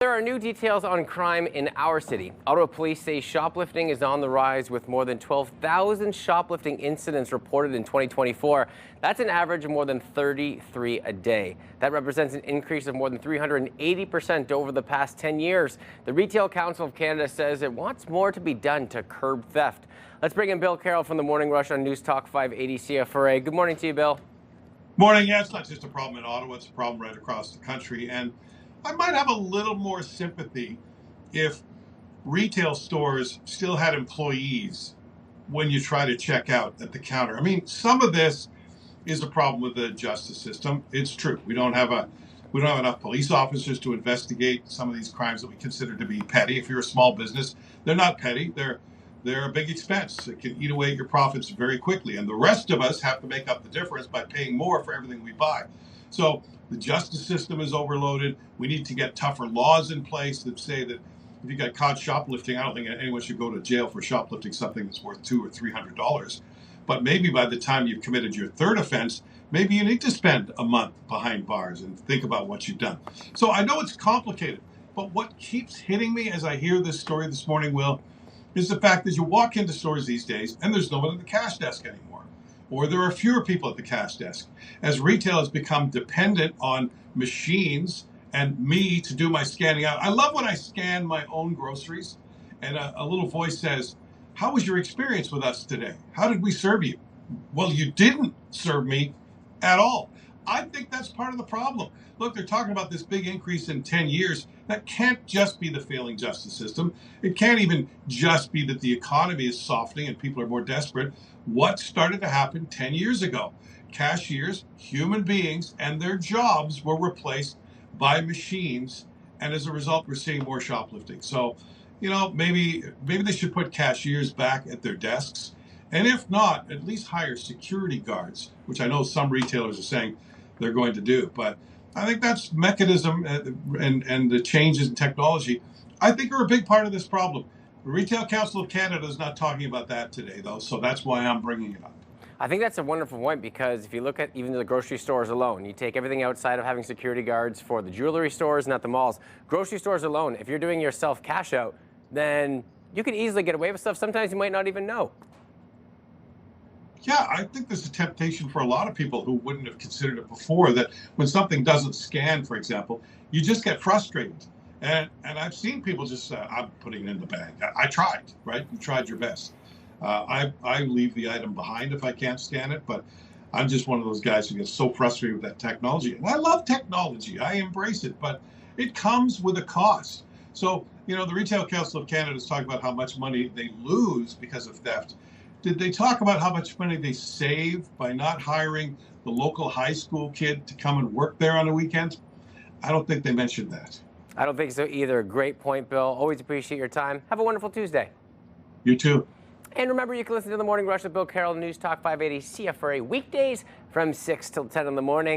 there are new details on crime in our city. Ottawa Police say shoplifting is on the rise with more than 12,000 shoplifting incidents reported in 2024. That's an average of more than 33 a day. That represents an increase of more than 380% over the past 10 years. The Retail Council of Canada says it wants more to be done to curb theft. Let's bring in Bill Carroll from the Morning Rush on Newstalk 580 CFRA. Good morning to you, Bill. Morning. Yeah, it's not just a problem in Ottawa, it's a problem right across the country. And I might have a little more sympathy if retail stores still had employees when you try to check out at the counter. I mean, some of this is a problem with the justice system. It's true. We don't have enough police officers to investigate some of these crimes that we consider to be petty. If you're a small business, they're not petty. They're a big expense. It can eat away at your profits very quickly. And the rest of us have to make up the difference by paying more for everything we buy. So the justice system is overloaded. We need to get tougher laws in place that say that if you got caught shoplifting, I don't think anyone should go to jail for shoplifting something that's worth $200 or $300. But maybe by the time you've committed your third offense, maybe you need to spend a month behind bars and think about what you've done. So I know it's complicated, but what keeps hitting me as I hear this story this morning, Will, is the fact that you walk into stores these days and there's no one at the cash desk anymore, or there are fewer people at the cash desk. As retail has become dependent on machines and me to do my scanning out. I love when I scan my own groceries and a little voice says, "How was your experience with us today? How did we serve you?" Well, you didn't serve me at all. I think that's part of the problem. Look, they're talking about this big increase in 10 years. That can't just be the failing justice system. It can't even just be that the economy is softening and people are more desperate. What started to happen 10 years ago? Cashiers, human beings, and their jobs were replaced by machines. And as a result, we're seeing more shoplifting. So, maybe they should put cashiers back at their desks. And if not, at least hire security guards, which I know some retailers are saying they're going to do. But I think that's mechanism and the changes in technology, I think, are a big part of this problem. The Retail Council of Canada is not talking about that today, though, so that's why I'm bringing it up. I think that's a wonderful point, because if you look at even the grocery stores alone, you take everything outside of having security guards for the jewelry stores and at the malls. Grocery stores alone, if you're doing your self-cash out, then you can easily get away with stuff sometimes you might not even know. Yeah, I think there's a temptation for a lot of people who wouldn't have considered it before, that when something doesn't scan, for example, you just get frustrated. And I've seen people just say, "I'm putting it in the bag." I tried, right? You tried your best. I leave the item behind if I can't scan it, but I'm just one of those guys who gets so frustrated with that technology. And I love technology. I embrace it, but it comes with a cost. So, the Retail Council of Canada is talking about how much money they lose because of theft. Did they talk about how much money they save by not hiring the local high school kid to come and work there on the weekends? I don't think they mentioned that. I don't think so either. Great point, Bill. Always appreciate your time. Have a wonderful Tuesday. You too. And remember, you can listen to The Morning Rush with Bill Carroll, News Talk 580 CFRA weekdays from 6 till 10 in the morning.